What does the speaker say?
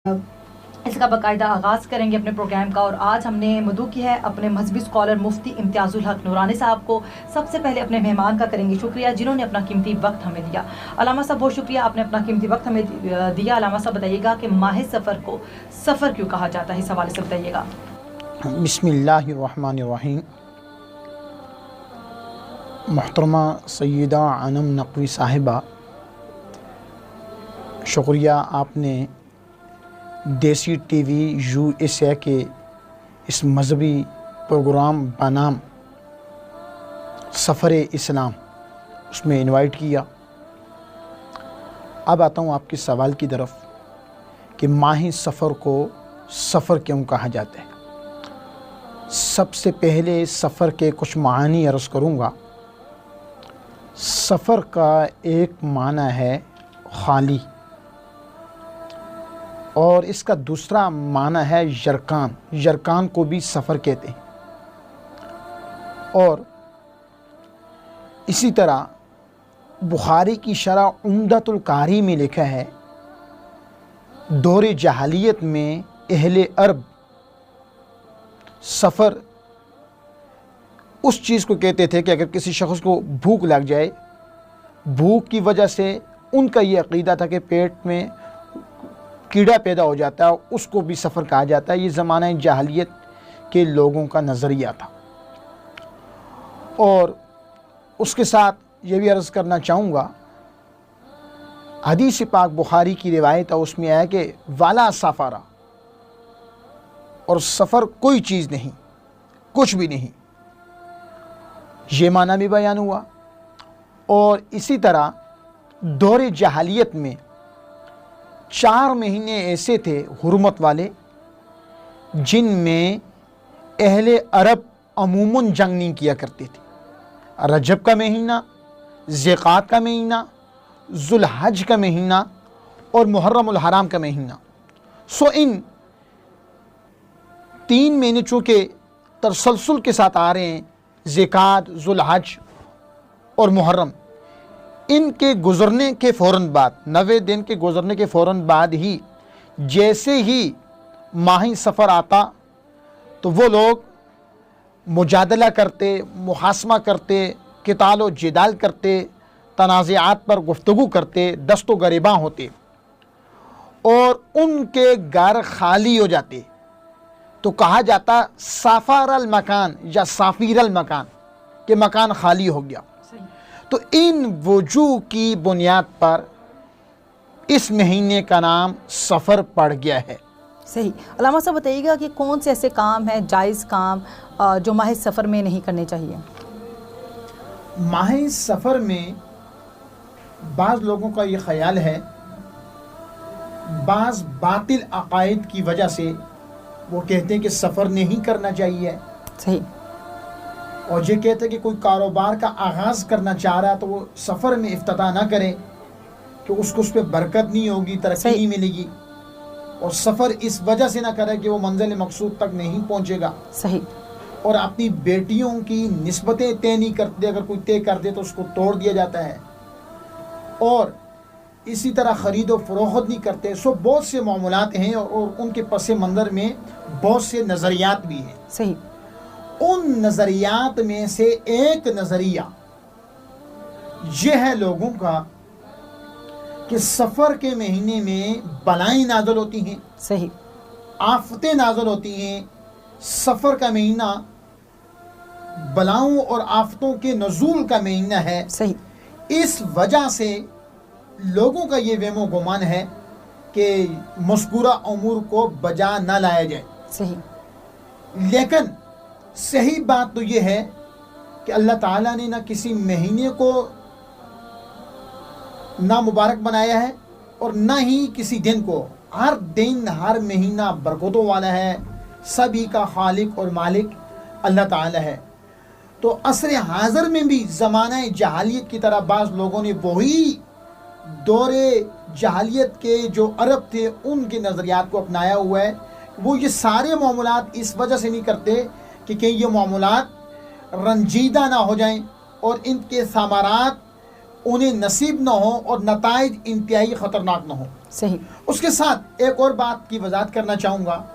اس کا باقاعدہ آغاز کریں گے اپنے پروگرام کا، اور آج ہم نے مدعو کی ہے اپنے مذہبی اسکالر مفتی امتیاز الحق نورانی صاحب کو۔ سب سے پہلے اپنے مہمان کا کریں گے شکریہ جنہوں نے اپنا قیمتی وقت ہمیں دیا۔ علامہ صاحب بہت شکریہ، آپ نے اپنا قیمتی وقت ہمیں دیا۔ علامہ صاحب بتائیے گا کہ ماہ سفر کو سفر کیوں کہا جاتا ہے، اس حوالے سے بتائیے گا۔ بسم اللہ الرحمن الرحیم۔ محترمہ سیدہ انم نقوی صاحبہ، شکریہ آپ نے دیسی ٹی وی USA کے اس مذہبی پروگرام بنام سفر اسلام اس میں انوائٹ کیا۔ اب آتا ہوں آپ کے سوال کی طرف کہ ماہ سفر کو سفر کیوں کہا جاتا ہے۔ سب سے پہلے سفر کے کچھ معانی عرض کروں گا۔ سفر کا ایک معنی ہے خالی، اور اس کا دوسرا معنی ہے یرکان۔ یرکان کو بھی سفر کہتے ہیں۔ اور اسی طرح بخاری کی شرح عمدۃ القاری میں لکھا ہے، دور جاہلیت میں اہل عرب سفر اس چیز کو کہتے تھے کہ اگر کسی شخص کو بھوک لگ جائے، بھوک کی وجہ سے ان کا یہ عقیدہ تھا کہ پیٹ میں کیڑا پیدا ہو جاتا ہے، اس کو بھی سفر کہا جاتا ہے۔ یہ زمانہ جاہلیت کے لوگوں کا نظریہ تھا۔ اور اس کے ساتھ یہ بھی عرض کرنا چاہوں گا، حدیث پاک بخاری کی روایت ہے، اس میں آیا کہ والا سفارہ، اور سفر کوئی چیز نہیں، کچھ بھی نہیں، یہ معنی بھی بیان ہوا۔ اور اسی طرح دور جاہلیت میں 4 مہینے ایسے تھے حرمت والے جن میں اہل عرب عموماً جنگ نہیں کیا کرتے تھے۔ رجب کا مہینہ، ذیقعد کا مہینہ، ذوالحج کا مہینہ اور محرم الحرام کا مہینہ۔ ان 3 مہینے چونکہ تسلسل کے ساتھ آ رہے ہیں، ذیقعد، ذوالحج اور محرم، ان کے گزرنے کے فوراً بعد، 90 دن کے گزرنے کے فوراً بعد ہی جیسے ہی ماہ سفر آتا تو وہ لوگ مجادلہ کرتے، محاسمہ کرتے، قتال و جدال کرتے، تنازعات پر گفتگو کرتے، دست و گریباں ہوتے، اور ان کے گھر خالی ہو جاتے تو کہا جاتا سافر المکان یا سافیر المکان، کہ مکان خالی ہو گیا۔ تو ان وجوہ کی بنیاد پر اس مہینے کا نام سفر پڑ گیا ہے۔ صحیح۔ علامہ صاحب بتائیے گا کہ کون سے ایسے کام ہیں، جائز کام، جو ماہ سفر میں نہیں کرنے چاہیے؟ ماہ سفر میں بعض لوگوں کا یہ خیال ہے، بعض باطل عقائد کی وجہ سے وہ کہتے ہیں کہ سفر نہیں کرنا چاہیے۔ صحیح۔ اور یہ کہتے ہیں کہ کوئی کاروبار کا آغاز کرنا چاہ رہا ہے تو وہ سفر میں افتتاح نہ کرے کہ اس کو اس پہ برکت نہیں ہوگی، ترقی نہیں ملے گی، اور سفر اس وجہ سے نہ کرے کہ وہ منزل مقصود تک نہیں پہنچے گا۔ صحیح۔ اور اپنی بیٹیوں کی نسبتیں طے نہیں کرتے، اگر کوئی طے کر دے تو اس کو توڑ دیا جاتا ہے، اور اسی طرح خرید و فروخت نہیں کرتے۔ بہت سے معاملات ہیں، اور ان کے پس منظر میں بہت سے نظریات بھی ہیں۔ صحیح۔ ان نظریات میں سے ایک نظریہ یہ ہے لوگوں کا کہ سفر کے مہینے میں بلائیں نازل ہوتی ہیں، صحیح، آفتیں نازل ہوتی ہیں۔ سفر کا مہینہ بلاؤں اور آفتوں کے نزول کا مہینہ ہے۔ صحیح۔ اس وجہ سے لوگوں کا یہ وہم و گمان ہے کہ مذکورہ امور کو بجا نہ لایا جائے۔ صحیح۔ لیکن صحیح بات تو یہ ہے کہ اللہ تعالیٰ نے نہ کسی مہینے کو نامبارک بنایا ہے اور نہ ہی کسی دن کو۔ ہر دن، ہر مہینہ برکتوں والا ہے۔ سبھی کا خالق اور مالک اللہ تعالیٰ ہے۔ تو عصر حاضر میں بھی زمانہ جاہلیت کی طرح بعض لوگوں نے وہی دور جاہلیت کے جو عرب تھے ان کے نظریات کو اپنایا ہوا ہے۔ وہ یہ سارے معاملات اس وجہ سے نہیں کرتے کہ کہیں یہ معاملات رنجیدہ نہ ہو جائیں اور ان کے ثمرات انہیں نصیب نہ ہوں اور نتائج انتہائی خطرناک نہ ہوں۔ صحیح. اس کے ساتھ ایک اور بات کی وضاحت کرنا چاہوں گا